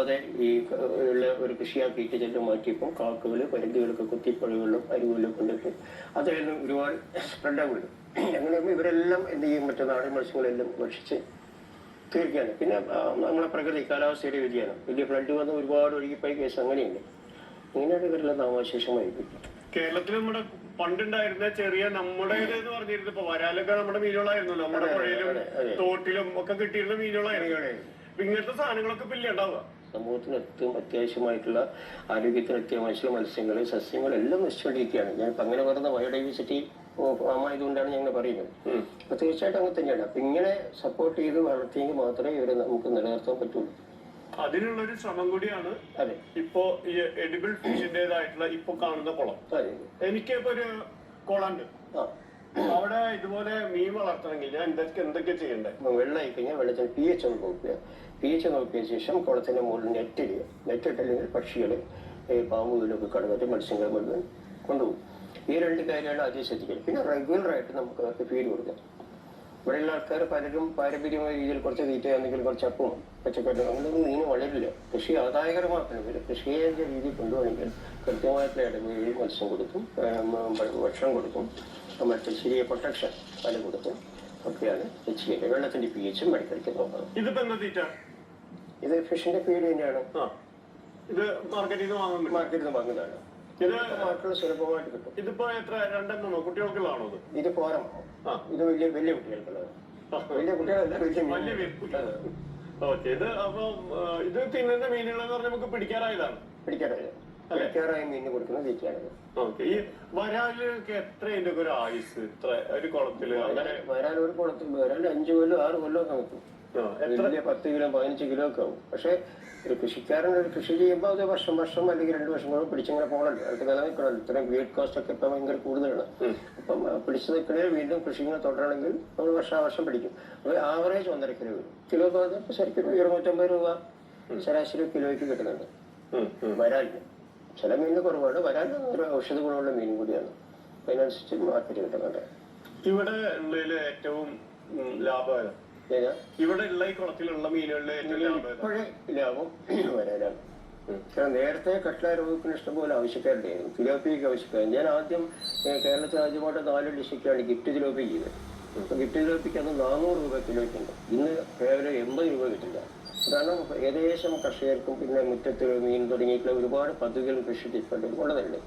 പോവാതെ ഈ ഉള്ള ഒരു കൃഷിയാക്കിയിട്ട് ചെല്ലം മാറ്റിയപ്പോൾ കാക്കകൾ പരുന്തുകളൊക്കെ കുത്തിപ്പഴകളിലും അരുവിലും കൊണ്ടിട്ട് അതെല്ലാം ഒരുപാട് സ്പ്രെഡാകുള്ളൂ. അങ്ങനെ ഇവരെല്ലാം എന്ത് ചെയ്യും, മറ്റു നാടൻ മത്സ്യങ്ങളെല്ലാം ഭക്ഷിച്ച് തീർക്കുകയാണ്. പിന്നെ നമ്മളെ പ്രകൃതി കാലാവസ്ഥയുടെ വ്യതിയാനം, വലിയ ഫ്ലഡ് വന്ന് ഒരുപാട് ഒഴുകിപ്പോയ കേസ് അങ്ങനെയുണ്ട്. ഇങ്ങനെയാണ് ഇവരെല്ലാം നാമാശേഷമായി. കേരളത്തിൽ നമ്മുടെ പണ്ടുണ്ടായിരുന്ന ചെറിയ നമ്മുടെ എന്ന് പറഞ്ഞിരുന്നു, ഇപ്പൊ വരാലൊക്കെ നമ്മുടെ മീനുകളായിരുന്നു, നമ്മുടെ പുഴയിലും തോട്ടിലും ഒക്കെ കിട്ടിയിരുന്ന മീനുകളായിരുന്നു. ഇങ്ങനത്തെ സാധനങ്ങളൊക്കെ ഇപ്പൊ ഇല്ലാണ്ടാവുക. സമൂഹത്തിന് ഏറ്റവും അത്യാവശ്യമായിട്ടുള്ള ആരോഗ്യത്തിന് അത്യാവശ്യമുള്ള മത്സ്യങ്ങൾ സസ്യങ്ങൾ എല്ലാം നശിച്ചുകൊണ്ടിരിക്കുകയാണ്. ഞാൻ ഇപ്പം അങ്ങനെ പറയുന്ന ബയോഡൈവേഴ്സിറ്റി ആയതുകൊണ്ടാണ് ഞങ്ങൾ പറയുന്നത്. അപ്പൊ തീർച്ചയായിട്ടും അങ്ങനെ തന്നെയാണ്. അപ്പൊ ഇങ്ങനെ സപ്പോർട്ട് ചെയ്ത് വളർത്തിയെങ്കിൽ മാത്രമേ ഇവരെ നമുക്ക് നിലനിർത്താൻ പറ്റുള്ളൂ. അതിനുള്ളൊരു ശ്രമം കൂടിയാണ് അതെ ഇപ്പോ ഈ എഡിബിൾ ഫിഷിന്റേതായിട്ടുള്ള ഇപ്പൊ കാണുന്ന കുളം. എനിക്കിപ്പോ ഒരു കുളമുണ്ട്, അവിടെ ഇതുപോലെ മീൻ വളർത്തണമെങ്കിൽ ഞാൻ എന്തൊക്കെ ചെയ്യണ്ടേ? വെള്ളമായി കഴിഞ്ഞാൽ വെള്ളത്തിന് pH ഒന്ന് നോക്കുക. pH നോക്കിയ ശേഷം കുളത്തിന്റെ മുകളിൽ നെറ്റിടുക. നെറ്റിട്ടില്ലെങ്കിൽ പക്ഷികൾ പാമ്പുകളിലൊക്കെ കടന്നിട്ട് മത്സ്യങ്ങൾ മുഴുവൻ കൊണ്ടുപോകും. ഈ രണ്ട് കാര്യമാണ് ആദ്യം ശ്രദ്ധിക്കുക. പിന്നെ റെഗുലറായിട്ട് നമുക്ക് അവർക്ക് ഫീഡ് കൊടുക്കാം. ഇവിടെയുള്ള ആൾക്കാർ പലരും പാരമ്പര്യമായ രീതിയിൽ കുറച്ച് തീറ്റയാണെങ്കിൽ കുറച്ച് അപ്പവും പച്ചക്കറി അങ്ങനെയൊന്നും മീൻ വളരില്ല. കൃഷി ആദായകരമാക്കണം. ഇവർ കൃഷിയെ രീതിയിൽ കൊണ്ടുപോകണമെങ്കിൽ കൃത്യമായിട്ടുള്ള ഇടവേളയിൽ മത്സ്യം കൊടുക്കും, ഭക്ഷണം കൊടുക്കും, മറ്റു ശരിയ പ്രൊട്ടക്ഷൻ പല കൊടുക്കും ഒക്കെയാണ് ചെയ്യേണ്ടത്. വെള്ളത്തിന്റെ pH ഇടയ്ക്കിടയ്ക്ക് നോക്കണം. ഇത് ഫിഷിന്റെ ഫീഡ് തന്നെയാണ്. ഇത് മാർക്കറ്റിൽ നിന്ന് വാങ്ങുന്നതാണ്. ഇത് മാർക്കറ്റിൽ സുലഭമായിട്ട് കിട്ടും. ഇതിപ്പോ എത്ര രണ്ടെണ്ണോ കുട്ടികൾക്കുള്ളതാണോ? ഇത് പോരം. ഇത് വലിയ കുട്ടികൾക്കുള്ളത്. വലിയ കുട്ടികളല്ല, ഇത് അപ്പൊ ഇത് തിന്നുന്ന മീനുകൾ നമുക്ക് പിടിക്കാറായതാണ്. പിടിക്കാറായ മീനിന് കൊടുക്കുന്ന തീറ്റയാണിത്. ഈ വരാലൊക്കെ എത്രതിന്റെ ഒരു ആയുസ് ഇത്ര ഒരു കുളത്തില്? വരാൽ ഒരു കുളത്തിൽ വരാൽ 5 കൊല്ലം 6 കൊല്ലം ഒക്കെ നിൽക്കും. വലിയ 10 കിലോ 15 കിലോ ഒക്കെ ആവും. പക്ഷെ ഒരു കൃഷിക്കാരൻ ഒരു കൃഷി ചെയ്യുമ്പോൾ അത് വർഷം അല്ലെങ്കിൽ 2 വർഷം കൂടെ പിടിച്ചിങ്ങനെ പോകണല്ലോ. അവർക്ക് നിലനിൽക്കണല്ലോ. ഇത്രയും ഗ്രീഡ് കോസ്റ്റ് ഒക്കെ ഇപ്പൊ ഭയങ്കര കൂടുതലാണ്. അപ്പം പിടിച്ചു നിൽക്കണേ വീണ്ടും കൃഷി ഇങ്ങനെ തുടരണമെങ്കിൽ നമ്മൾ വർഷം പിടിക്കും. അപ്പോൾ ആവറേജ് 1.5 കിലോ വരും. കിലോ ശരിക്കും 250 രൂപ ശരാശരി കിലോയ്ക്ക് കിട്ടുന്നുണ്ട് വരാലിന്. ചില മീനിന് കുറവാണ്. വരാൻ ഒരു ഔഷധ ഗുണമുള്ള മീനും കൂടിയാണ്. അതിനനുസരിച്ച് മാർക്കറ്റ് കിട്ടുന്നുണ്ട്. ഇവിടെ ഉള്ളതില് ഏറ്റവും ലാഭം ഇവിടെ ഉള്ള ഈ കുളത്തിലുള്ള മീനുകളിലെ ഇപ്പോഴേ ലാഭം വരാനാണ്. കാരണം നേരത്തെ കട്ട്ല രോഗത്തിന് ഇഷ്ടംപോലെ ആവശ്യക്കാരുണ്ടായിരുന്നു. തിലോപ്പിക്ക് ആവശ്യക്കാർ. ഞാൻ കേരളത്തിൽ ആദ്യമായിട്ട് 4 ഡിസ്ട്രിക്റ്റാണ് ഗിഫ്റ്റ് തിലോപ്പി ചെയ്തത്. അപ്പൊ ഗിഫ്റ്റ് തിലോപ്പിക്ക് അന്ന് 400 രൂപ കിലോയ്ക്കുണ്ട്. ഇന്ന് കേവലം 80 രൂപ കിട്ടില്ല. കാരണം ഏകദേശം കർഷകർക്കും പിന്നെ മുറ്റത്ത് മീൻ തുടങ്ങിയിട്ടുള്ള ഒരുപാട് പദ്ധതികളും കൃഷി ഡിപ്പാർട്ട്മെന്റ് ഉള്ളതുണ്ട്.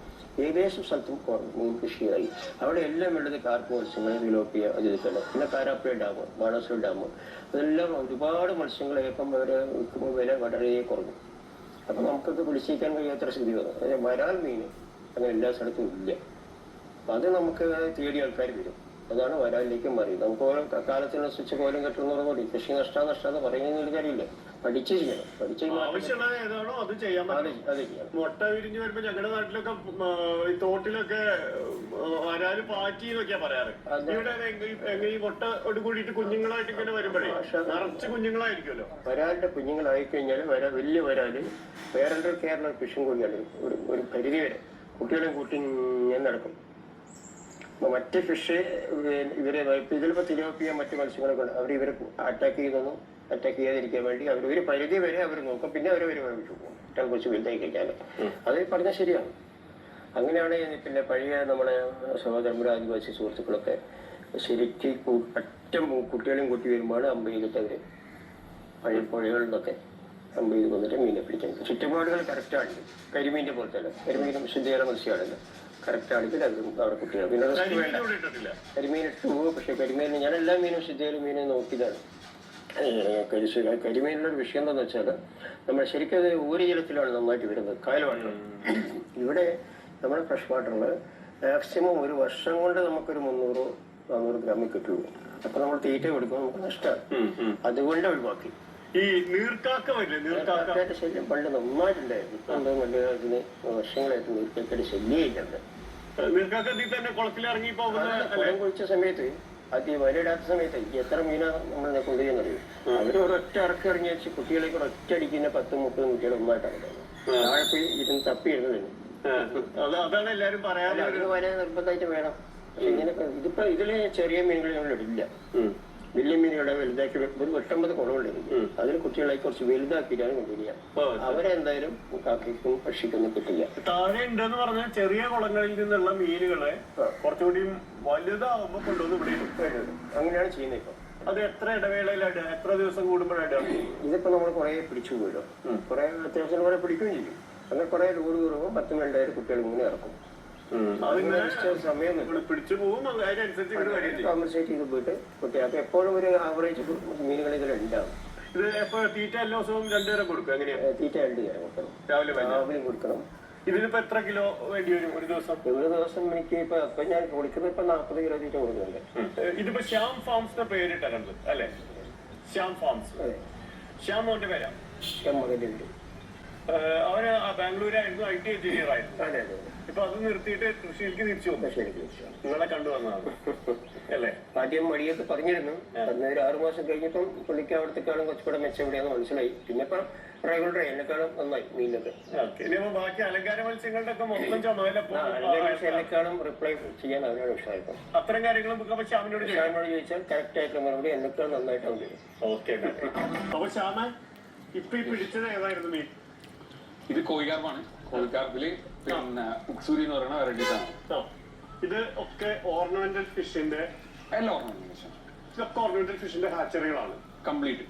ഏകദേശം സ്ഥലത്തും മീൻ കൃഷിയായി. അവിടെ എല്ലാം ഉള്ളത് കാർപ്പ് മത്സ്യങ്ങൾ, തിലോപ്പിയ, അതിഥിക്കല്ല, പിന്നെ കാരാപ്പുഴ ഡാം, ബാണാസുര ഡാം, അതെല്ലാം ഒരുപാട് മത്സ്യങ്ങളായപ്പം അവരെ വിൽക്കുമ്പോൾ വില വളരെ കുറഞ്ഞു. അപ്പം നമുക്കൊക്കെ പിടിച്ചേക്കാൻ കഴിയാത്ത സ്ഥിതി വന്നു. അതായത് വരാൽ മീൻ അങ്ങനെ എല്ലാ സ്ഥലത്തും ഇല്ല. അത് നമുക്ക് തേടി ആൾക്കാർ വരും. അതാണ് വരാലിലേക്ക് മാറി. നമുക്ക് ഓരോ കാലത്തിനനുസരിച്ച് കോലം കെട്ടുന്നതോട് കൂടി കൃഷി നഷ്ടമെന്ന് പറയുന്നൊരു കാര്യമില്ല. പഠിച്ചു ചെയ്യണം. അത് ചെയ്യണം. മുട്ട വിരിഞ്ഞു വരുമ്പോ ഞങ്ങളുടെ നാട്ടിലൊക്കെ തോട്ടിലൊക്കെ വരാല് പാറ്റി എന്നൊക്കെയാ പറയാറ്. ഇവിടെ ഈ മുട്ടയോട് കൂടിയിട്ട് കുഞ്ഞുങ്ങളായിട്ട് ഇങ്ങനെ വരുമ്പോഴേ നിറച്ച് കുഞ്ഞുങ്ങളായിരിക്കുമല്ലോ. വരാലിന്റെ കുഞ്ഞുങ്ങളായി കഴിഞ്ഞാൽ വലിയ വരാല് വേറെ കേരള ഫിഷും കൂടിയാണ്. ഒരു പരിധി വരെ കുട്ടികളെയും കൂട്ടി ഞാൻ നടക്കും. മറ്റ് ഫിഷ് ഇവരെ ഇതിലിപ്പോ തിലോപ്പിയ മറ്റു മത്സ്യങ്ങളൊക്കെ ഉണ്ട്. ഇവരെ അറ്റാക്ക് ചെയ്യാതിരിക്കാൻ വേണ്ടി ഒരു പരിധി വരെ അവർ നോക്കും. പിന്നെ അവർ വിട്ടു പോകും. ഏറ്റവും കുറച്ച് വലുതായി കഴിഞ്ഞാൽ. അത് പറഞ്ഞാൽ ശരിയാണ്. അങ്ങനെയാണ്. പിന്നെ പഴയ നമ്മുടെ സഹോദരന്മാരും ആദിവാസി സുഹൃത്തുക്കളൊക്കെ ശരിക്കും അറ്റം കുട്ടികളെയും കൂട്ടി വരുമ്പോഴാണ് അമ്പ ചെയ്തിട്ട് അവര് പഴയ പുഴകളിൽ നിന്നൊക്കെ അമ്പ ചെയ്ത് വന്നിട്ട് മീനെ പിടിക്കാൻ. ചുറ്റുപാടുകൾ കറക്റ്റാണ്. കരിമീൻ്റെ പോലത്തെ അല്ല. കരിമീനും ശുദ്ധീകരണ മത്സ്യമാണല്ലോ. കറക്റ്റ് ആണെങ്കിൽ അത് അവിടെ കുട്ടികൾ പിന്നെ കരിമീൻ ഇട്ട് പോകും. പക്ഷെ കരിമീൻ ഞാൻ എല്ലാ മീനും ശുദ്ധീകരണ മീനെ നോക്കിയതാണ്. കരിമീനിലൊരു വിഷയം എന്താണെന്ന് വെച്ചാൽ നമ്മൾ ശരിക്കും അത് ഊരജലത്തിലാണ് നന്നായിട്ട് വരുന്നത്. കായലുവാട്ടർ ഇവിടെ നമ്മുടെ ഫ്രഷ് വാട്ടറിൽ മാക്സിമം ഒരു വർഷം കൊണ്ട് നമുക്കൊരു 300-400 ഗ്രാമിൽ കിട്ടുള്ളൂ. അപ്പൊ നമ്മൾ തീറ്റ കൊടുക്കുമ്പോൾ നമുക്ക് നഷ്ടമാണ്. അതുകൊണ്ട് ഒഴിവാക്കി. ഈ നീർക്കാക്കയുടെ ശല്യം പണ്ട് നന്നായിട്ടുണ്ടായിരുന്നു. ഇപ്പൊ എന്തോ മല്ലികാലത്തിന് വർഷങ്ങളായിട്ട് നീർക്കാക്കയുടെ ശല്യമായിട്ടുണ്ട്. കുളം കുഴിച്ച സമയത്ത് വലയിടാത്ത സമയത്ത് എത്ര മീനാ നമ്മൾ കൊണ്ടുപോയെന്നറിയും. അവര് ഒരൊറ്റ ഇറക്കി ഇറങ്ങി വെച്ച് കുട്ടികളെ കൂടെ ഒറ്റ അടിക്കുന്ന 10-30 കുട്ടികൾ ഒന്നായിട്ടാണ് താഴെ പോയി ഇരുന്ന് തപ്പിയിരുന്നതിന്. അതാണ് എല്ലാരും പറയാൻ വരെ നിർബന്ധമായിട്ട് വേണം. പക്ഷെ ഇങ്ങനെ ഇതിപ്പോ ഇതില് ചെറിയ മീനുകൾ ഞങ്ങളിടില്ല. വലിയ മീനുകളെ വലുതാക്കി ഒരു 8-9 കുളമുണ്ടായിരുന്നു. അതിൽ കുട്ടികളെ കുറച്ച് വലുതാക്കിയിട്ടാണ് കൊണ്ടുവരിക. അവരെന്തായാലും കാക്കയ്ക്കും പക്ഷിക്കൊന്നും കിട്ടില്ല. താഴെ ഉണ്ടെന്ന് പറഞ്ഞാൽ ചെറിയ കുളങ്ങളിൽ നിന്നുള്ള മീനുകളെ കുറച്ചുകൂടി വലുതാവുമ്പോ കൊണ്ടുവന്ന് ഇവിടെ അങ്ങനെയാണ് ചെയ്യുന്നത് ഇപ്പൊ. അത് എത്ര ഇടവേളയിലായിട്ട് എത്ര ദിവസം കൂടുമ്പോഴായിട്ട്? ഇതിപ്പോ നമ്മൾ കുറെ പിടിച്ചു പോയല്ലോ, കുറെ അത്യാവശ്യം കുറെ പിടിക്കുകയും ചെയ്യും. അങ്ങനെ കുറെ ലോഡ് കയറുമ്പോൾ 10-12 കുട്ടികൾ ഇങ്ങനെ ഇറക്കും. സമയം പിടിച്ചു പോകും, അതിനനുസരിച്ച് കോമ്പൻസേറ്റ് ചെയ്ത് പോയിട്ട് കുട്ടികൾക്ക് എപ്പോഴും ഒരു ആവറേജ് മീനുകൾ ഇതിലുണ്ടാവും. ഇത് എപ്പോ തീറ്റ എല്ലാ ദിവസവും 2 നേരം കൊടുക്കും? എങ്ങനെയാ? തീറ്റ 2 നേരം കൊടുക്കണം, രാവിലെയും കൊടുക്കണം. ഇതിനിപ്പോ എത്ര കിലോ വേണ്ടി വരും ഒരു ദിവസം? ഒരു ദിവസം എനിക്ക് ഇപ്പൊ ഞാൻ കൊടുക്കുന്നത് 40 കിലോ തീറ്റ കൊടുക്കുന്നുണ്ട്. ഇതിപ്പോ ശ്യാം ഫാംസിന്റെ പേരിട്ടുണ്ട് അല്ലെ? ശ്യാം ഫാംസ്. ശ്യാം മോന്റെ പേരാ? മകനുണ്ട്. അവര് ബാംഗ്ലൂരായിരുന്നു, IT എഞ്ചിനീയർ ആയിരുന്നു. അതെ അതെ. ഇപ്പൊ അത് നിർത്തിയിട്ട് കൃഷിയിലേക്ക് തിരിച്ചു വന്നു. നിങ്ങളെ കണ്ടുവന്നതാണ് അല്ലേ? ആദ്യം മടിയൊക്കെ പറഞ്ഞിരുന്നു. ഒരു 6 മാസം കഴിഞ്ഞപ്പം പുള്ളിക്ക് അവിടത്തേക്കാളും കുറച്ചുകൂടെ മെച്ചം എവിടെയാന്ന് മനസ്സിലായി. പിന്നെ ഇപ്പൊ റെഗുലർ എന്നെക്കാളും നന്നായി മീനൊക്കെ. ഇനിയിപ്പോ ബാക്കി അലങ്കാര മത്സ്യങ്ങളുടെ ഒക്കെ മൊത്തം ചുമതലക്കാളും റിപ്ലൈ ചെയ്യാൻ അവനോട് ഉഷാറിപ്പം. അത്തരം കാര്യങ്ങളും ശ്യാമിനോട് ചോദിച്ചാൽ കറക്റ്റ് ആയിട്ടുള്ള മറുപടി എന്നെക്കാളും നന്നായിട്ട് അവൻ തരും. ഓക്കെ. അപ്പൊ ശ്യാമ ഇപ്പൊ ഈ പിടിച്ചത് ഏതായിരുന്നു മീൻ? ഇത് കോഴിക്കാർപ്പാണ്. കോഴിക്കാർപ്പില് പിന്നെ ഉക്സൂരി എന്ന് പറയുന്ന വെറൈറ്റീസ് ആണ്. ഇത് ഒക്കെ ഓർണമെന്റൽ ഫിഷിന്റെ എല്ലാ ഓർണമെന്റേഷൻ ഇതൊക്കെ ഓർണമെന്റൽ ഫിഷിന്റെ ഹാച്ചറികളാണ് കംപ്ലീറ്റ്.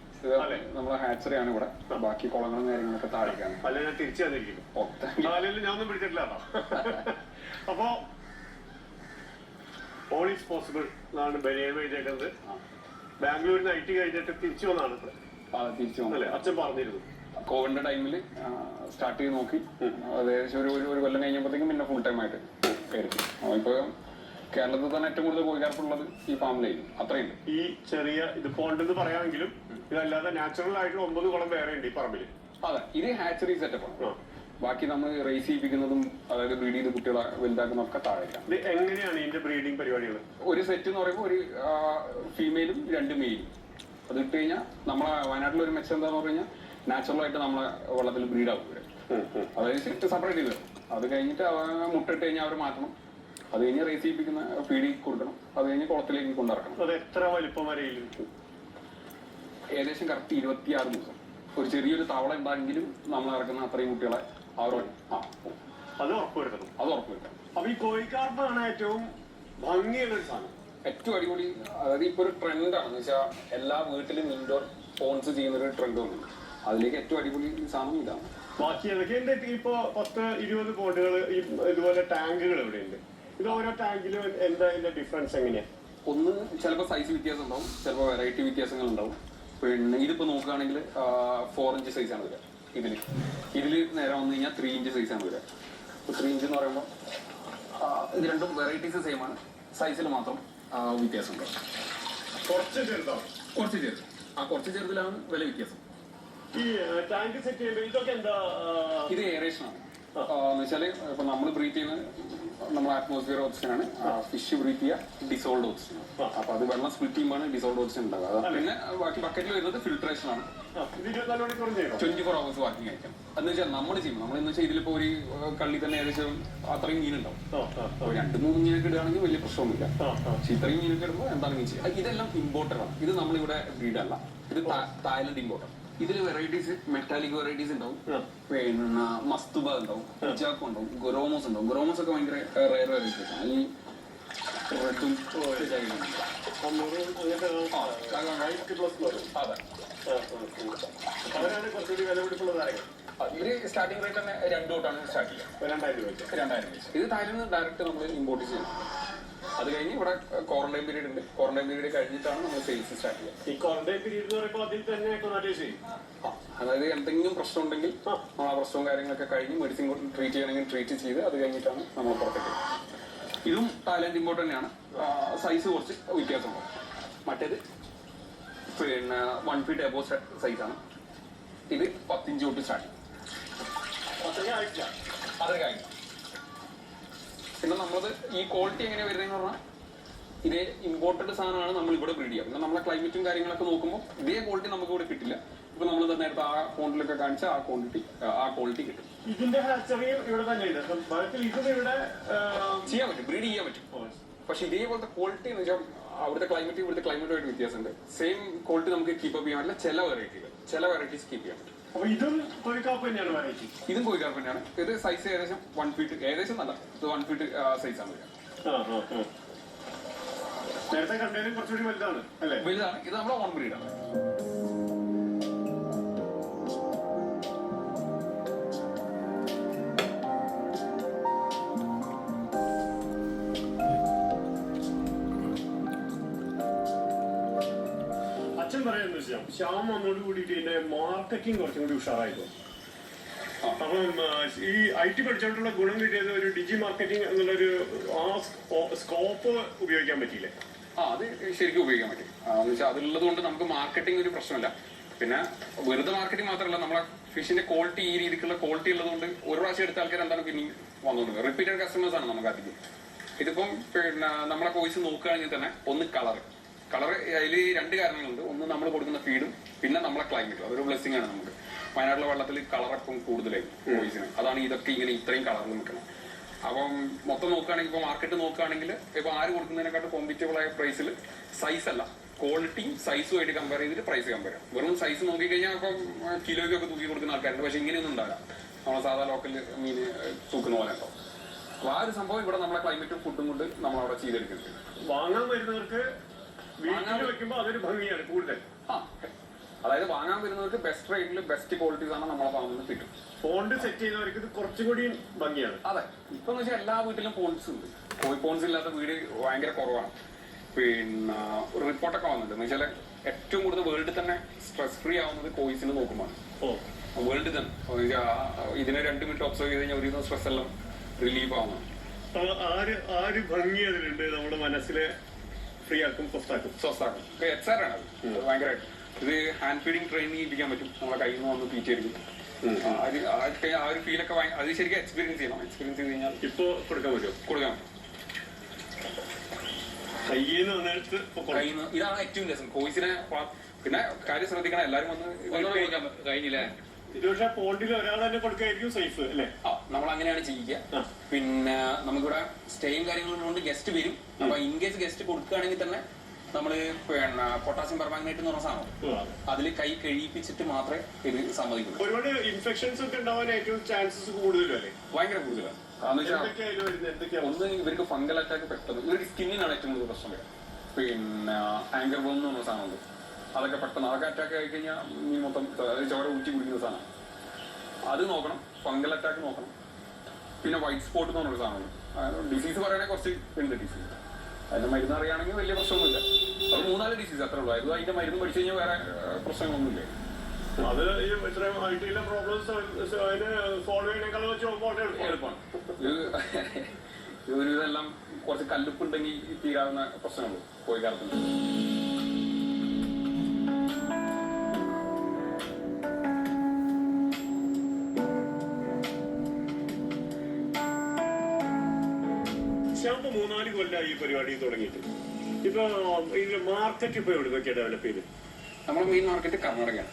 നമ്മളെ ഹാച്ചറി ആണ് ഇവിടെ. ബാക്കി കുളങ്ങളും കാര്യങ്ങളൊക്കെ താഴേക്കാണ്. അല്ല, ഞാൻ തിരിച്ചു തന്നിരിക്കുന്നു. ഞാൻ ഒന്നും പിടിച്ചിട്ടില്ല. അപ്പോ ഓൾ ഈസ് പോസിബിൾ എന്നാണ് ബനിയം എഴുതിയേക്കുന്നത്. ബാംഗ്ലൂരിൽ IT കഴിഞ്ഞിട്ട് തിരിച്ചു വന്നാണ് തിരിച്ചു വന്നല്ലേ അച്ഛൻ പറഞ്ഞിരുന്നു. കോവിഡിന്റെ ടൈമിൽ സ്റ്റാർട്ട് ചെയ്ത് നോക്കി. അത് ഏകദേശം ഒരു കൊല്ലം കഴിഞ്ഞപ്പോഴത്തേക്കും പിന്നെ ഫുൾ ടൈം ആയിട്ട് കയറി. ഇപ്പൊ കേരളത്തിൽ തന്നെ ഏറ്റവും കൂടുതൽ കോഴിക്കാർപ്പുള്ളത് ഈ ഫാമിലായിരുന്നു. അത്രയുണ്ട്. ഈ ചെറിയ ഇത് പോണ്ടെന്ന് പറയാമെങ്കിലും ഇതല്ലാതെ നാച്ചുറൽ ആയിട്ടുള്ള 9 കുളം വേറെ ഉണ്ട് ഈ പറമ്പില്. അതെ, ഇത് ഹാച്ചറി സെറ്റപ്പാണ്. ബാക്കി നമ്മൾ റേസ് ചെയ്യിപ്പിക്കുന്നതും അതായത് ബ്രീഡ് ചെയ്ത് കുട്ടികളെ വലുതാക്കുന്ന ഒക്കെ താഴേക്കാണ്. ഇത് എങ്ങനെയാണ് ഇതിന്റെ ബ്രീഡിംഗ് പരിപാടികൾ? ഒരു സെറ്റ് എന്ന് പറയുമ്പോൾ ഒരു ഫീമെയിലും 2 മെയിലും. അത് ഇട്ട് കഴിഞ്ഞാൽ നമ്മളെ വയനാട്ടിലൊരു മെച്ചം എന്താന്ന് പറഞ്ഞു കഴിഞ്ഞാൽ നാച്ചുറൽ ആയിട്ട് നമ്മളെ വെള്ളത്തിൽ ബ്രീഡ് ആവും ഇവര്. അതായത് സെറ്റ് സെപ്പറേറ്റ് ചെയ്ത് അത് കഴിഞ്ഞിട്ട് മുട്ടിട്ട് കഴിഞ്ഞാൽ അവർ മാറ്റണം. അത് കഴിഞ്ഞ് റേസ് ചെയ്യിപ്പിക്കുന്ന ഫീഡ് കൊടുക്കണം. അത് കഴിഞ്ഞ് കുളത്തിലേക്ക് കൊണ്ടിറക്കണം. അത് എത്ര വലിപ്പം വരെ? ഏകദേശം കറക്റ്റ് 26 ദിവസം. ഒരു ചെറിയൊരു തവള ഉണ്ടായെങ്കിലും നമ്മൾ ഇറക്കുന്ന അത്രയും കുട്ടികളെ അത് ഉറപ്പുവരുത്തണം. അപ്പൊ ഈ കോഴിക്കാർപ്പാണ് ഏറ്റവും ഭംഗിയുള്ള ഒരു സാധനം, ഏറ്റവും അടിപൊളി. അതായത് ഇപ്പൊ ഒരു ട്രെൻഡാണെന്ന് വെച്ചാൽ എല്ലാ വീട്ടിലും ഇൻഡോർ ഫോൺസ് ചെയ്യുന്ന ഒരു ട്രെൻഡ് വന്നു. അതിലേക്ക് ഏറ്റവും അടിപൊളി സാധനം ഇതാണ്. ബാക്കി എന്റെ ഇപ്പൊ 10-20 ബോട്ടുകൾ ഇതുപോലെ ടാങ്കുകൾ ഇവിടെ ഉണ്ട്. ഇത് ഓരോ ടാങ്കിലും എന്താ ഇതിന്റെ ഡിഫറൻസ് എങ്ങനെയാ? ഒന്ന് ചിലപ്പോൾ സൈസ് വ്യത്യാസം ഉണ്ടാവും, ചിലപ്പോൾ വെറൈറ്റി വ്യത്യാസങ്ങൾ ഉണ്ടാവും. പിന്നെ ഇതിപ്പോ നോക്കുകയാണെങ്കിൽ 4 ഇഞ്ച് സൈസാണ് വരിക. ഇതില് നേരെ വന്നു കഴിഞ്ഞാൽ 3 ഇഞ്ച് സൈസാണ് വരിക. 3 ഇഞ്ച് എന്ന് പറയുമ്പോൾ ഇത് രണ്ടും വെറൈറ്റീസ് സെയിം ആണ്, സൈസിൽ മാത്രം വ്യത്യാസം ഉണ്ടാവും. കുറച്ച് ചെറുതാണ്. കുറച്ച് ചെറുതിലാണ് വില വ്യത്യാസം. ഈ ടാങ്ക് സെറ്റ് ചെയ്യുമ്പോൾ ഇതൊക്കെ എന്താ? ഇത് എയറേഷൻ ആണ്. എന്ന് വെച്ചാല് ഇപ്പൊ നമ്മൾ ബ്രീത്ത് ചെയ്യുന്ന നമ്മുടെ അറ്റ്മോസ്ഫിയർ ഓക്സിജൻ ആണ്. ഫിഷ് ബ്രീത്ത് ചെയ്യുക ഡിസോൾഡ് ഓക്സിജൻ. അപ്പൊ അത് വെള്ളം സ്പ്ലിറ്റ് ചെയ്യുമ്പോൾ ഡിസോൾഡ് ഓക്സിജൻ ഉണ്ടാവുക. പിന്നെ ബാക്കി ബക്കറ്റിൽ വരുന്നത് ഫിൽട്രേഷൻ ആണ്. 24 hours വർക്കിംഗ് ആയിരിക്കും. എന്ന് വെച്ചാൽ നമ്മൾ ചെയ്യും. നമ്മളെന്ന് വെച്ചാൽ ഇതിലിപ്പോ ഒരു കള്ളി തന്നെ ഏകദേശം അത്രയും മീനുണ്ടാവും. 2-3 മീനൊക്കെ ഇടുകയാണെങ്കിൽ വലിയ പ്രശ്നമൊന്നുമില്ല. പക്ഷെ ഇത്രയും മീനൊക്കെ ഇടുമ്പോൾ എന്താണെന്ന് വെച്ചാൽ ഇതെല്ലാം ഇമ്പോർട്ടഡ് ആണ്. ഇത് നമ്മളിവിടെ ബ്രീഡ് അല്ല, ഇത് തായ്ലൻഡ് ഇമ്പോർട്ടഡ്. ഇതിൽ വെറൈറ്റീസ് മെറ്റാലിക് വെറൈറ്റീസ് ഉണ്ടാവും. പിന്നെ മസ്തുബ ഉണ്ടാവും, ഉജാക്കോ ഉണ്ടാവും, ഗൊറോമോസ് ഉണ്ടാവും. ഗൊറോമോസ് ഒക്കെ ഭയങ്കര റയർ വെറൈറ്റീസ് ആണ്. ഈ റെഡും ഇവര് സ്റ്റാർട്ടിംഗ് റേറ്റ് തന്നെ 2 തൊട്ടാണ് സ്റ്റാർട്ട് ചെയ്യുക. 2000 രൂപ. ഇത് തായ്ലൻഡ് ഡയറക്റ്റ് നമ്മൾ ഇമ്പോർട്ട് ചെയ്യുന്നത്. അത് കഴിഞ്ഞ് ഇവിടെ ക്വാറന്റൈൻ പീരീഡ് ഉണ്ട്. ക്വാറന്റൈൻ പീരീഡ് കഴിഞ്ഞിട്ടാണ് നമ്മൾ സെയിൽസ് സ്റ്റാർട്ട് ചെയ്യുക. ഈ ക്വാറന്റൈൻ പീരീഡ് എന്ന് പറയുമ്പോൾ അതിൽ തന്നെ അതായത് എന്തെങ്കിലും പ്രശ്നം ഉണ്ടെങ്കിൽ നമ്മൾ ആ പ്രശ്നവും കാര്യങ്ങളൊക്കെ കഴിഞ്ഞ് മെഡിസിൻ ട്രീറ്റ് ചെയ്യണമെങ്കിൽ ട്രീറ്റ് ചെയ്ത് അത് കഴിഞ്ഞിട്ടാണ് നമ്മൾ പുറത്തേക്ക്. ഇതും തായ്ലൻഡ് ഇമ്പോർട്ട് തന്നെയാണ്. സൈസ് കുറച്ച് വ്യത്യാസമുണ്ട്. മറ്റേത് പിന്നെ 1 feet എബോ സൈസാണ്. ഇത് 10 ഇഞ്ച് തൊട്ട് സ്റ്റാർട്ട് ചെയ്യും. അതൊക്കെ ആയില്ല. പിന്നെ നമ്മളത് ഈ ക്വാളിറ്റി എങ്ങനെ വരുന്നതെന്ന് പറഞ്ഞാൽ ഇതേ ഇമ്പോർട്ടഡ് സാധനമാണ് നമ്മൾ ഇവിടെ ബ്രീഡ് ചെയ്യുക. പിന്നെ നമ്മളെ ക്ലൈമറ്റും കാര്യങ്ങളൊക്കെ നോക്കുമ്പോൾ ഇതേ ക്വാളിറ്റി നമുക്ക് ഇവിടെ കിട്ടില്ല. ഇപ്പൊ നമ്മൾ നേരത്തെ ആ ഫോണിലൊക്കെ കാണിച്ച ആ ക്വാളിറ്റി കിട്ടും. ഇതിന്റെ ഹാച്ചറിയും ഇവിടെ തന്നെ ചെയ്യാൻ പറ്റും, ബ്രീഡ് ചെയ്യാൻ പറ്റും. പക്ഷെ ഇതേപോലത്തെ ക്വാളിറ്റി എന്ന് വെച്ചാൽ അവിടുത്തെ ക്ലൈമറ്റ് ഇവിടുത്തെ ക്ലൈമറ്റുമായിട്ട് വ്യത്യാസമുണ്ട്. സെയിം ക്വാളിറ്റി നമുക്ക് കീപ്പ് അപ്പ് ചെയ്യാൻ പറ്റില്ല. ചില വെറൈറ്റീസ് കീപ്പ് ചെയ്യാൻ പറ്റും. അപ്പൊ ഇതും കോഴിക്കാപ്പ് തന്നെയാണ് വെറൈറ്റി? ഇതും കോഴിക്കാർപ്പ് തന്നെയാണ്. ഇത് സൈസ് ഏകദേശം 1 ഫീറ്റ്, ഏകദേശം നല്ല ഇത് 1 ഫീറ്റ് സൈസാണ് വരിക. നേരത്തെ കണ്ടതിലും കുറച്ചുകൂടി വലുതാണ് അല്ലേ? വലുതാണ്. ഇത് നമ്മുടെ ഓൺ ബ്രീഡാണ്. അച്ഛൻ പറയുന്നത് ശ്യാം വന്നോട് കൂടിയിട്ട് ഇതിന്റെ മാർക്കറ്റിംഗ് കുറച്ചും കൂടി ഉഷാറായിപ്പോ. അപ്പം ഈ IT പഠിച്ചോണ്ടുള്ള ഗുണം കിട്ടിയത് ഒരു ഡിജി മാർക്കറ്റിംഗ് എന്നുള്ളൊരു ആ സ്കോപ്പ് ഉപയോഗിക്കാൻ പറ്റിയില്ലേ? അത് ശരിക്കും ഉപയോഗിക്കാൻ പറ്റും. എന്ന് വെച്ചാൽ അതുള്ളത് കൊണ്ട് നമുക്ക് മാർക്കറ്റിംഗ് ഒരു പ്രശ്നമില്ല. പിന്നെ വെറുതെ മാർക്കറ്റിംഗ് മാത്രമല്ല, നമ്മളെ ഫിഷിന്റെ ക്വാളിറ്റി ഈ രീതിക്കുള്ള ക്വാളിറ്റി ഉള്ളതുകൊണ്ട് ഒരു പ്രാവശ്യം എടുത്ത ആൾക്കാർ എന്താണ് പിന്നെയും വന്നുകൊടുക്കുന്നത്. റിപ്പീറ്റഡ് കസ്റ്റമേഴ്സ് ആണ് നമുക്ക് അധികം. ഇതിപ്പം പിന്നെ നമ്മളെ കോഴ്സ് നോക്കുകയാണെങ്കിൽ തന്നെ ഒന്ന് കളർ അതിൽ 2 കാരണങ്ങളുണ്ട്. ഒന്ന് നമ്മൾ കൊടുക്കുന്ന ഫീഡും പിന്നെ നമ്മളെ ക്ലൈമറ്റും. അതൊരു ബ്ലെസ്സിംഗ് ആണ് നമുക്ക്. വയനാട്ടിലെ വെള്ളത്തിൽ കളറപ്പം കൂടുതലായി കോഴ്സിന്. അതാണ് ഇതൊക്കെ ഇങ്ങനെ ഇത്രയും കളറിൽ നിൽക്കണം. അപ്പം മൊത്തം നോക്കുകയാണെങ്കിൽ ഇപ്പോൾ മാർക്കറ്റ് നോക്കുകയാണെങ്കിൽ ഇപ്പോൾ ആര് കൊടുക്കുന്നതിനെക്കാട്ടും കോമ്പറ്റബിൾ ആയ പ്രൈസിൽ സൈസ് അല്ല, ക്വാളിറ്റിയും സൈസുമായിട്ട് കമ്പയർ ചെയ്തിട്ട് പ്രൈസ് കമ്പയർ ചെയ്യാം. വെറും സൈസ് നോക്കിക്കഴിഞ്ഞാൽ അപ്പം കിലോയ്ക്കൊക്കെ തൂക്കി കൊടുക്കുന്ന ആൾക്കാരുണ്ട്. പക്ഷെ ഇങ്ങനെയൊന്നും ഉണ്ടാവില്ല. നമ്മളെ സാധാ ലോക്കൽ മീൻ തൂക്കുന്ന പോലെ ഉണ്ടാവും. അപ്പോൾ ആ ഒരു സംഭവം ഇവിടെ നമ്മളെ ക്ലൈമറ്റും ഫുഡും കൊണ്ട് നമ്മളവിടെ ചെയ്തെടുക്കുന്നുണ്ട്. വാങ്ങാൻ വരുന്നവർക്ക് വീട്ടിൽ വെക്കുമ്പോൾ അതൊരു ഭംഗിയാണ് കൂടുതൽ. അതായത് വാങ്ങാൻ വരുന്നവർക്ക് ബെസ്റ്റ് റേറ്റിൽ ബെസ്റ്റ് ക്വാളിറ്റീസ് ആണ് നമ്മളെ ഫാമിൽ നിന്ന് കിട്ടും. ഫോണ്ട് സെറ്റ് ചെയ്യുന്നവർക്ക് ഇത് കുറച്ചുകൂടി ഭംഗിയാണ്. അതെ, ഇപ്പൊ എന്ന് വെച്ചാൽ എല്ലാ വീട്ടിലും പോൺസ് ഉണ്ട്. പോൺസ് ഇല്ലാത്ത വീട് ഭയങ്കര കുറവാണ്. പിന്നെ റിപ്പോർട്ടൊക്കെ വന്നിട്ടുണ്ട്. എന്ന് വെച്ചാൽ ഏറ്റവും കൂടുതൽ വേൾഡിൽ തന്നെ സ്ട്രെസ് ഫ്രീ ആവുന്നത് കോഴ്സിന് നോക്കുമ്പോൾ വേൾഡിൽ തന്നെ. ഇതിനെ 2 മിനിറ്റ് ഒബ്സർവ് ചെയ്ത് കഴിഞ്ഞാൽ ഒരു സ്ട്രെസ് എല്ലാം റിലീഫ് ആവുന്നത്. ആര് ഭംഗി അതിലുണ്ട് നമ്മുടെ മനസ്സിലെ ഫ്രീ ആക്കും, സ്വസ്ഥാക്കും. എക്സൈറ്റ് ആണ് അത് ഭയങ്കരമായിട്ട്. ഇത് ഹാൻഡ് ഫീഡിങ് ട്രെയിൻ ചെയ്യിപ്പിക്കാൻ പറ്റും. നമ്മളെ കയ്യിൽ നിന്ന് വന്ന് തീറ്റയായിരിക്കും. ആ ഒരു ഫീലൊക്കെ അത് ശരിക്കും എക്സ്പീരിയൻസ് ചെയ്യണം. എക്സ്പീരിയൻസ് ചെയ്ത് കഴിഞ്ഞാൽ ഇപ്പൊ കൊടുക്കാൻ പറ്റും. ഇതാണ് ഏറ്റവും രസം കോഴ്സിനെ. പിന്നെ കാര്യം ശ്രദ്ധിക്കണം, എല്ലാരും വന്ന് കഴിഞ്ഞില്ലേ. ഇത് പക്ഷേ പോണ്ടിൽ ഒരാൾ തന്നെ കൊടുക്കായിരിക്കും സേഫ് അല്ലേ? നമ്മൾ അങ്ങനെയാണ് ചെയ്യുക. പിന്നെ നമുക്കിവിടെ സ്റ്റേയും കാര്യങ്ങളും കൊണ്ട് ഗസ്റ്റ് വരും. അപ്പൊ ഇൻ കേസ് ഗസ്റ്റ് കൊടുക്കുകയാണെങ്കിൽ തന്നെ നമ്മള് പിന്നെ പൊട്ടാസ്യം പെർമാംഗനേറ്റ് എന്ന് പറഞ്ഞ സാധനം അതിൽ കൈ കഴിയിപ്പിച്ചിട്ട് മാത്രമേ ഇത് സമ്മതിക്കുള്ളൂ. ഒരുപാട് ഇൻഫെക്ഷൻസ് ഒക്കെ ഉണ്ടാവാൻ ഏറ്റവും ചാൻസസ് കൂടുതലല്ലേ? ഭയങ്കര കൂടുതലാണ്. ഒന്ന് ഇവർക്ക് ഫംഗൽ അറ്റാക്ക് പെട്ടെന്ന്, ഇവർക്ക് സ്കിന്നിനാണ് ഏറ്റവും കൂടുതൽ പ്രശ്നം വരിക. പിന്നെ ആങ്കർ ബോം എന്ന് പറഞ്ഞ സാധനമുണ്ട്. അതൊക്കെ പെട്ടെന്ന് അതൊക്കെ അറ്റാക്ക് ആയി കഴിഞ്ഞാൽ ഈ മൊത്തം ചോര ഊറ്റി കുടിക്കുന്ന സാധനം. അത് നോക്കണം. ഫംഗൽ അറ്റാക്ക് നോക്കണം. പിന്നെ വൈറ്റ് സ്പോട്ട് എന്ന് പറഞ്ഞൊരു സാധനമുണ്ട്. ഡിസീസ് പറയുകയാണെങ്കിൽ കുറച്ച് ഉണ്ട് ഡിസീസ്. അതിന്റെ മരുന്ന് അറിയുകയാണെങ്കിൽ വലിയ പ്രശ്നമൊന്നുമില്ല. അത് 3-4 ഡിസീസ് അത്രേ ഉള്ളൂ. അത് അതിന്റെ മരുന്ന് പഠിച്ചു കഴിഞ്ഞാൽ വേറെ പ്രശ്നങ്ങളൊന്നുമില്ല. അത് ഇത്രയും ഐടിയിലെ പ്രോബ്ലംസ് സോൾവ് ചെയ്യണേക്കാളും എളുപ്പമാണ്. ഒരു ഇതെല്ലാം കുറച്ച് കല്ലുപ്പുണ്ടെങ്കിൽ തീരാവുന്ന പ്രശ്നമുള്ളൂ കോഴിക്കാലത്തിൽ. ശ്യാം 3-4 കൊല്ലമായി ഈ പരിപാടി തുടങ്ങിയിട്ട്. ഇപ്പൊ ഇതിന്റെ മാർക്കറ്റ് ഇപ്പൊ എവിടെയൊക്കെ ഡെവലപ്പ് ചെയ്ത്? നമ്മുടെ മെയിൻ മാർക്കറ്റ് കർണാടകയാണ്.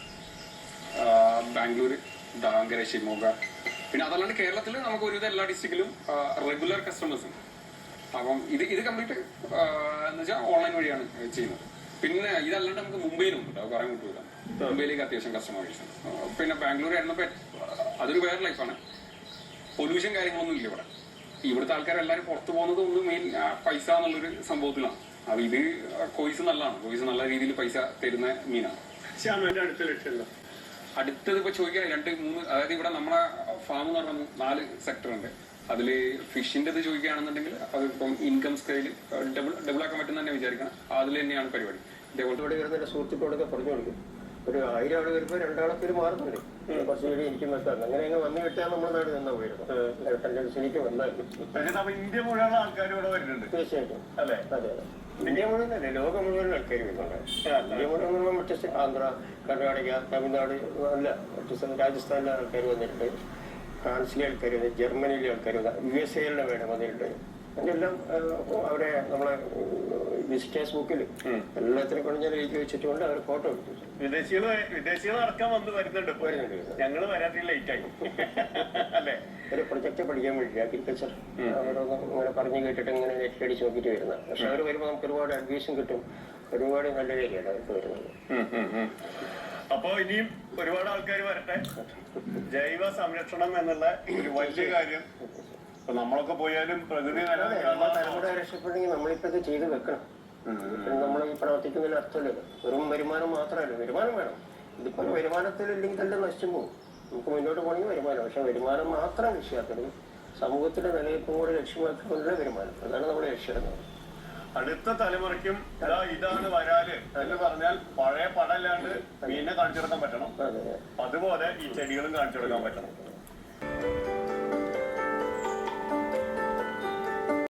ബാംഗ്ലൂര്, ദാവങ്കര, ഷിമോഗ. പിന്നെ അതല്ലാണ്ട് കേരളത്തിൽ നമുക്ക് ഒരുവിധം എല്ലാ ഡിസ്ട്രിക്റ്റിലും റെഗുലർ കസ്റ്റമേഴ്സ് ഉണ്ട്. അപ്പം ഇത് കംപ്ലീറ്റ് എന്ന് വെച്ചാൽ ഓൺലൈൻ വഴിയാണ് ചെയ്യുന്നത്. പിന്നെ ഇതല്ലാണ്ട് നമുക്ക് മുംബൈയിലുണ്ട്, അത് പറയാൻ കിട്ടൂല. മുംബൈയിലേക്ക് അത്യാവശ്യം കസ്റ്റമേഴ്സ്. പിന്നെ ബാംഗ്ലൂർ ആയിരുന്നപ്പോൾ അതൊരു വേറെ ലൈഫാണ്. പൊല്യൂഷൻ കാര്യങ്ങളൊന്നും ഇല്ല ഇവിടെ. ഇവിടുത്തെ ആൾക്കാരെല്ലാവരും പുറത്തു പോകുന്നത് ഒന്ന് മെയിൻ പൈസ എന്നുള്ളൊരു സംഭവത്തിലാണ്. അപ്പൊ ഇത് കോഴ്സ് നല്ലതാണ്. കോഴ്സ് നല്ല രീതിയിൽ പൈസ തരുന്ന മീനാണ്. അടുത്തത് ഇപ്പൊ ചോദിക്കാൻ 2-3, അതായത് ഇവിടെ നമ്മളെ ഫാം എന്ന് പറഞ്ഞാൽ 4 സെക്ടർ ഉണ്ട്. അതിൽ ഫിഷിന്റെ ഇത് ചോദിക്കുകയാണെന്നുണ്ടെങ്കിൽ അത് ഇപ്പം ഇൻകം സ്കെയിൽ ഡബിൾ ആക്കാൻ പറ്റുന്ന തന്നെ വിചാരിക്കണം. അതിൽ തന്നെയാണ് പരിപാടി. ഇതേപോലെ ഇവിടെ വരുന്ന സുഹൃത്തുക്കളോടൊക്കെ പറഞ്ഞു കൊടുക്കും. ഒരു 1000 ആൾ വരുമ്പോൾ 2 ആളൊക്കെ മാറുന്നുണ്ട്. കുറച്ച് പേര് എനിക്ക് വെക്കാം. അങ്ങനെ അങ്ങ് വന്നു കിട്ടിയാൽ നമ്മുടെ നാട് തന്നെ പോയിരുന്നു. ടെൻഡൻസിലേക്ക് വന്നായിരുന്നു. ഇന്ത്യ മുഴുവൻ ആൾക്കാർ ഇവിടെ വരുന്നുണ്ട്. തീർച്ചയായിട്ടും അല്ലേ? അതെ അതെ. ഇന്ത്യ മുഴുവനല്ലേ, ലോകം മുഴുവൻ ആൾക്കാർ വരുന്നുണ്ട്. ഇന്ത്യ മുഴുവൻ മറ്റ് ആന്ധ്ര, കർണാടക, തമിഴ്നാട് അല്ല മറ്റ് രാജസ്ഥാനിലെ ആൾക്കാർ വന്നിട്ടുണ്ട്. ഫ്രാൻസിലെ ആൾക്കാർ വന്നിട്ട്, ജർമ്മനിയിലെ ആൾക്കാർ വന്നിട്ട്, USA വേണം വന്നിട്ടുണ്ട്. അതിന്റെ എല്ലാം അവിടെ നമ്മളെ വിസിറ്റേഴ്സ് ബുക്കിൽ എല്ലാത്തിനെ കൊണ്ട് ഞാൻ എഴുതി വെച്ചിട്ടുണ്ട്. അവർ ഫോട്ടോ എടുത്തു. വിദേശികളടക്കം വരുന്നുണ്ട്. ഞങ്ങള് വരാത്ത ലേറ്റ് ആയി അല്ലേ? ഒരു പ്രൊജക്ട് പഠിക്കാൻ വേണ്ടി അഗ്രികൾച്ചർ അവരൊന്നും ഇങ്ങനെ പറഞ്ഞു കേട്ടിട്ട് ഇങ്ങനെ നെറ്റിലടിച്ച് നോക്കിയിട്ട് വരുന്നത്. പക്ഷെ അവർ വരുമ്പോൾ നമുക്ക് ഒരുപാട് അഡ്വൈസും കിട്ടും. ഒരുപാട് നല്ല കാര്യമാണ് അവർക്ക് വരുന്നത്. അപ്പൊ ഇനിയും ഒരുപാട് ആൾക്കാർ വരട്ടെ. ജൈവ സംരക്ഷണം എന്നുള്ള ഒരു വലിയ കാര്യം നമ്മളൊക്കെ പോയാലും പ്രകൃതി തലമുറ രക്ഷപ്പെടണമെങ്കിൽ നമ്മളിപ്പോ ഇത് ചെയ്ത് വെക്കണം. നമ്മൾ ഈ പ്രവർത്തിക്കുന്നതിൽ അർത്ഥമില്ലല്ലോ. വെറും വരുമാനം മാത്രമല്ല, വരുമാനം വേണം. ഇതിപ്പോ വരുമാനത്തിലില്ലെങ്കിൽ തന്നെ നശിച്ചു പോകും. നമുക്ക് മുന്നോട്ട് പോകണമെങ്കിൽ വരുമാനം. പക്ഷെ വരുമാനം മാത്രം ലക്ഷ്യമാക്കരുത്. സമൂഹത്തിന്റെ നിലനിൽപ്പും കൂടെ ലക്ഷ്യമാക്കിക്കൊണ്ടുള്ള വരുമാനം. അതാണ് നമ്മുടെ ലക്ഷ്യം. അടുത്ത തലമുറയ്ക്കും ഇതാണ് വരാല് എന്ന് പറഞ്ഞാൽ പഴയ പടല്ലാണ്ട് മീനെ കാണിച്ചു കൊടുക്കാൻ പറ്റണം. അതുപോലെ ഈ ചെടികളും കാണിച്ചു കൊടുക്കാൻ പറ്റണം.